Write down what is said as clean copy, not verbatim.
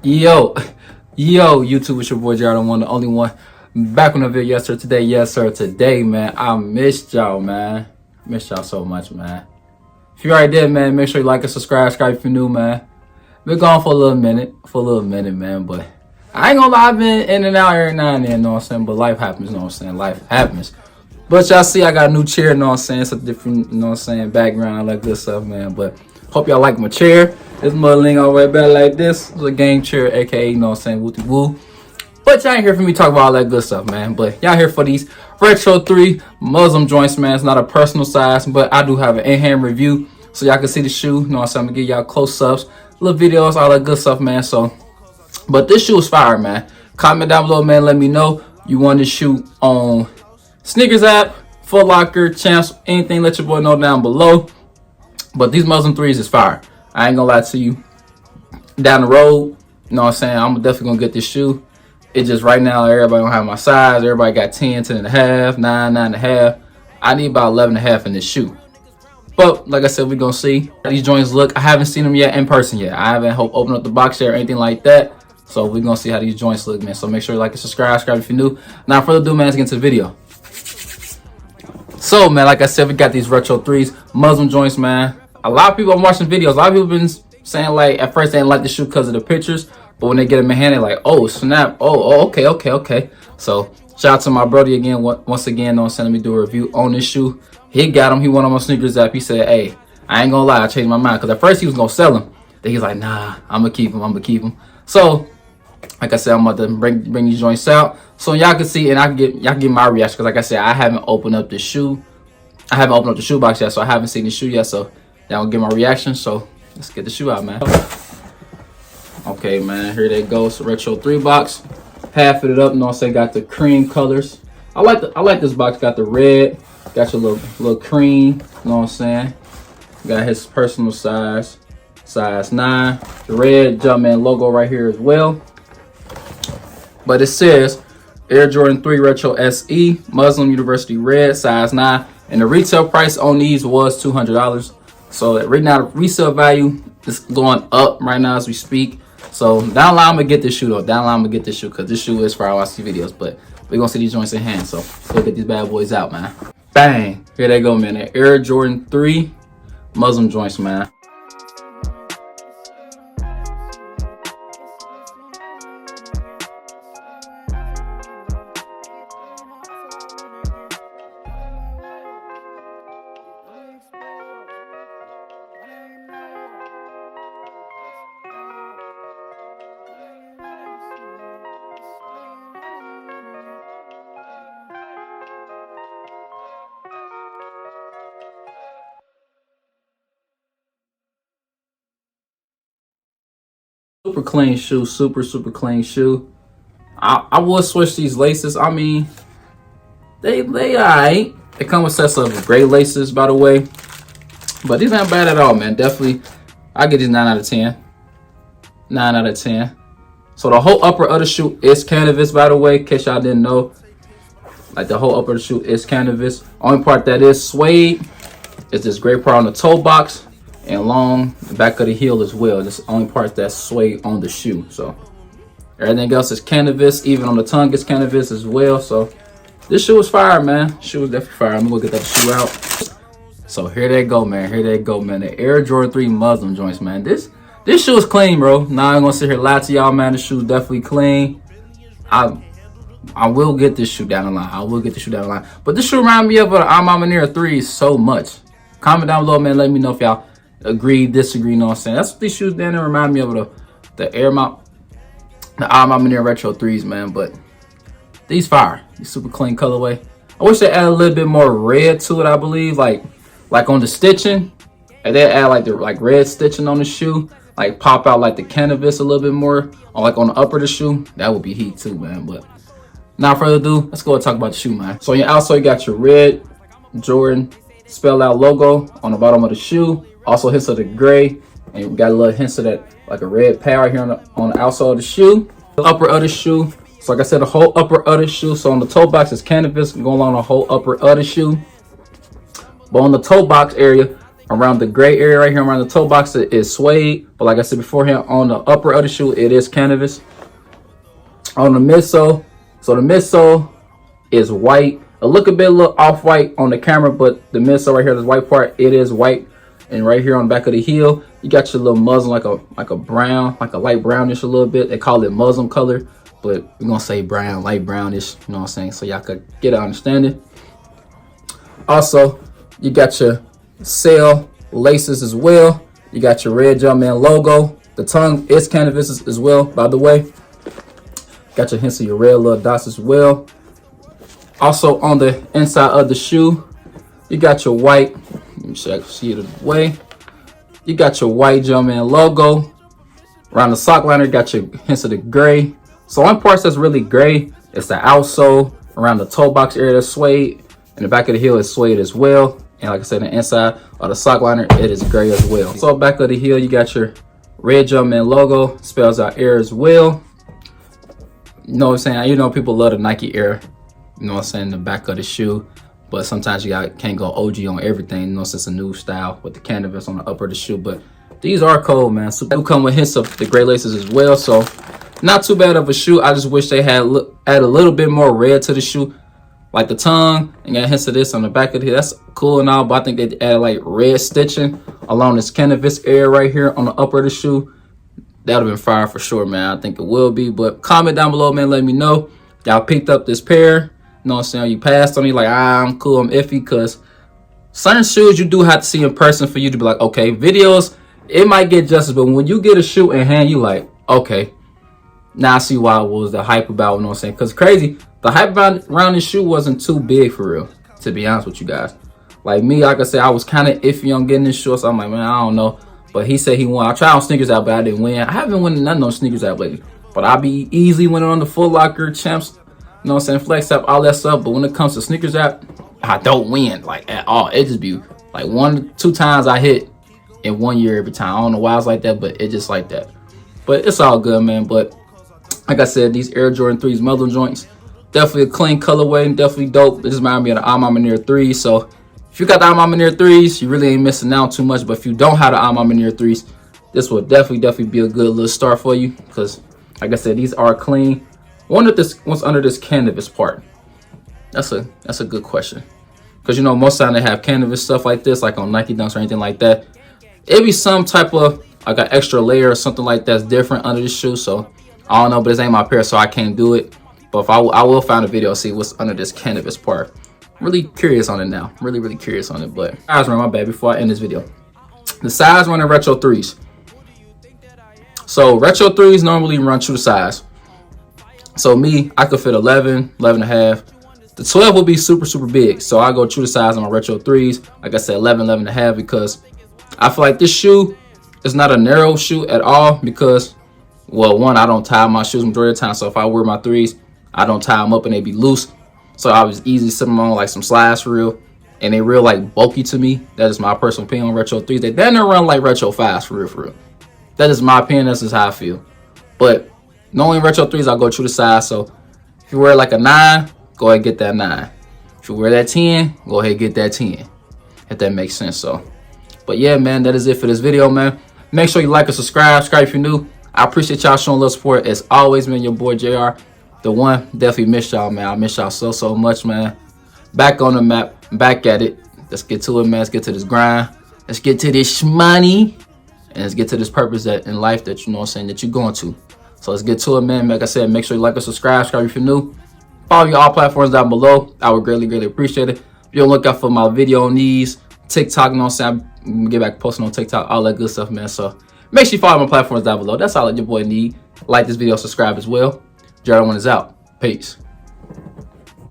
Yo, yo, YouTube, it's your boy Jared, the one, the only one. Back on the video, yes sir, today, man. I missed y'all, man. Missed y'all so much, man. If you already did, man, make sure you like and subscribe if you're new, man. Been gone for a little minute, man, but I ain't gonna lie, I've been in and out every now and then, you know what I'm saying? But life happens, you know what I'm saying? Life happens. But y'all see, I got a new chair, you know what I'm saying? It's a different, you know what I'm saying, background, like this stuff, man. But hope y'all like my chair. This Muslin all the way back like this. It's a game chair, aka, you know what I'm saying, wooty woo. But y'all ain't here for me talk about all that good stuff, man. But y'all here for these Retro 3 Muslin joints, man. It's not a personal size, but I do have an in-hand review so y'all can see the shoe. You know what I'm saying? I'm gonna give y'all close-ups, little videos, all that good stuff, man. So, but this shoe is fire, man. Comment down below, man. Let me know you want this shoe on Sneakers app, Foot Locker, Champs, anything. Let your boy know down below. But these Muslin 3s is fire. I ain't gonna lie to you. Down the road, you know what I'm saying, I'm definitely gonna get this shoe. It just right now, everybody don't have my size. Everybody got 10, 10 and a half, 9, 9 and a half. I need about 11 and a half in this shoe. But like I said, we're gonna see how these joints look. I haven't seen them yet in person yet. I haven't opened up the box yet or anything like that. So we're gonna see how these joints look, man. So make sure you like and subscribe if you're new. Now, further ado, man, let's get into the video. So, man, like I said, we got these Retro 3s, Muslin joints, man. A lot of people I'm watching videos. A lot of people been saying, like, at first they didn't like the shoe because of the pictures, but when they get them in hand, they're like, oh, snap. Oh, okay. So, shout out to my brother again, once again, on sending me do a review on this shoe. He got him. He went on my Sneakers app. He said, hey, I ain't gonna lie, I changed my mind. Because at first he was gonna sell him. Then he's like, nah, I'm gonna keep him. So, like I said, I'm about to bring these joints out so y'all can see and y'all can get my reaction. Because like I said, I haven't opened up the shoe. I haven't opened up the shoe box yet, so I haven't seen the shoe yet. So y'all gonna get my reaction. So let's get the shoe out, man. Okay, man, here they go. So Retro 3 box. Half it up, you know what I'm saying? Got the cream colors. I like this box. Got the red. Got your little cream. You know what I'm saying? Got his personal size 9. The red Jumpman logo right here as well. But it says Air Jordan 3 Retro SE Muslin University Red size 9, and the retail price on these was $200. So right now the resale value is going up right now as we speak. So down the line I'm gonna get this shoe though. Down the line I'm gonna get this shoe because this shoe is for our watch videos. But we're gonna see these joints in hand. So let's go get these bad boys out, man. Bang! Here they go, man. The Air Jordan 3 Muslin joints, man. Super clean shoe, super clean shoe. I will switch these laces. I mean, they alright. They come with sets of gray laces, by the way, but these aren't bad at all, man. Definitely, I get these 9 out of 10. 9 out of 10. So the whole upper of the shoe is canvas, by the way, in case y'all didn't know. Like the whole upper of the shoe is canvas. Only part that is suede is this gray part on the toe box. And along the back of the heel as well. This is the only part that's suede on the shoe. So everything else is canvas. Even on the tongue is canvas as well. So this shoe is fire, man. Shoe is definitely fire. I'm gonna go get that shoe out. So here they go, man. The Air Jordan 3 Muslin joints, man. This shoe is clean, bro. Now I'm gonna sit here and lie to y'all, man. The shoe is definitely clean. I will get this shoe down the line. But this shoe reminds me of an Alma 3 so much. Comment down below, man. Let me know if y'all agree, disagree, you know what I'm saying? That's what these shoes then remind me of the Alma Retro 3s, man. But these fire. These super clean colorway. I wish they add a little bit more red to it, I believe. Like on the stitching. And they add like the red stitching on the shoe. Like pop out like the canvas a little bit more. Or like on the upper of the shoe. That would be heat too, man. But now further ado, let's go and talk about the shoe, man. So on your outsole you got your red Jordan spelled out logo on the bottom of the shoe. Also hints of the gray, and you got a little hints of that, like a red pad right here on the outsole of the shoe. The upper of the shoe. So like I said, the whole upper of the shoe. So on the toe box is canvas going along the whole upper of the shoe. But on the toe box area, Around the gray area right here around the toe box, it is suede. But like I said beforehand, on the upper of the shoe, it is canvas. On the midsole, so the midsole is white. It look a little off-white on the camera, but the midsole right here, this white part, it is white. And right here on the back of the heel, you got your little muslin, like a brown, like a light brownish a little bit. They call it muslin color, but we're gonna say brown, light brownish. You know what I'm saying? So y'all could get an understanding. Also, you got your sail laces as well. You got your red Jumpman logo. The tongue is canvas as well, by the way. Got your hints of your red little dots as well. Also on the inside of the shoe, you got your white. Let me see if I can see it away. You got your white Jumpman logo. Around the sock liner, you got your hints of the gray. So one part that's really gray is the outsole. Around the toe box area, that's suede. And the back of the heel is suede as well. And like I said, the inside of the sock liner, it is gray as well. So back of the heel, you got your red Jumpman logo. Spells out air as well. You know what I'm saying? You know people love the Nike Air. You know what I'm saying? The back of the shoe. But sometimes you can't go OG on everything. You know, since it's a new style with the canvas on the upper of the shoe. But these are cold, man. So they do come with hints of the gray laces as well. So not too bad of a shoe. I just wish they had add a little bit more red to the shoe. Like the tongue, and got hints of this on the back of the heel. That's cool and all, but I think they add like red stitching along this canvas area right here on the upper of the shoe. That would have been fire for sure, man. I think it will be. But comment down below, man. Let me know. Y'all picked up this pair. You know what I'm saying? You passed on it like, I'm cool, I'm iffy. Because certain shoes you do have to see in person for you to be like, okay. Videos, it might get justice. But when you get a shoe in hand, you like, okay. Now I see why it was the hype about, you know what I'm saying? Because crazy, the hype around this shoe wasn't too big for real, to be honest with you guys. Like me, like I said, I was kind of iffy on getting this shoe. So I'm like, man, I don't know. But he said he won. I tried on Sneakers app, but I didn't win. I haven't won none on Sneakers app lately. But I be easily winning on the Foot Locker, Champs, you know what I'm saying, Flex app, all that stuff. But when it comes to Sneakers app, I don't win, like, at all. It just be like 1 to 2 times I hit in 1 year every time. I don't know why it's like that, but it's just like that. But it's all good, man. But like I said, these Air Jordan 3s muzzle joints, definitely a clean colorway, definitely dope. This reminds me of the Alma Near 3s. So if you got the Alma Near 3s, you really ain't missing out too much. But if you don't have the Alma Near 3s, this will definitely be a good little start for you. Because like I said, these are clean. Wonder what's under this canvas part. That's a good question. Because you know, most of the time they have canvas stuff like this, like on Nike Dunks or anything like that. It'd be some type of like an extra layer or something like that's different under the shoe. So I don't know, but this ain't my pair, so I can't do it. But if I will find a video, see what's under this canvas part. Really curious on it now. Really curious on it. But size run, my bad, before I end this video. The size run in retro 3s. So retro 3s normally run true to size. So me, I could fit 11, 11 and a half. The 12 will be super big. So I go true to size on my retro 3s. Like I said, 11, 11 and a half, because I feel like this shoe is not a narrow shoe at all. Because, well, one, I don't tie my shoes majority of the time. So if I wear my 3s, I don't tie them up and they be loose. So I was easy sitting on like some slides for real. And they real like bulky to me. That is my personal opinion on retro 3s. They then run like retro 5s for real. That is my opinion. That's just how I feel. But normally retro 3s, I'll go true to size. So if you wear like a 9, go ahead and get that 9. If you wear that 10, go ahead and get that 10. If that makes sense. So, but yeah, man, that is it for this video, man. Make sure you like and subscribe. Subscribe if you're new. I appreciate y'all showing a little support. As always, man, your boy JR, the one. Definitely miss y'all, man. I miss y'all so much, man. Back on the map, back at it. Let's get to it, man. Let's get to this grind. Let's get to this money. And let's get to this purpose that in life that, you know what I'm saying, that you're going to. So let's get to it, man. Like I said, make sure you like and subscribe if you're new. Follow me on all platforms down below. I would greatly appreciate it. Be on the lookout for my video on these. TikTok, you know what I'm saying? I'm gonna get back posting on TikTok, all that good stuff, man. So make sure you follow my platforms down below. That's all that your boy need. Like this video, subscribe as well. Jordan 1 is out. Peace.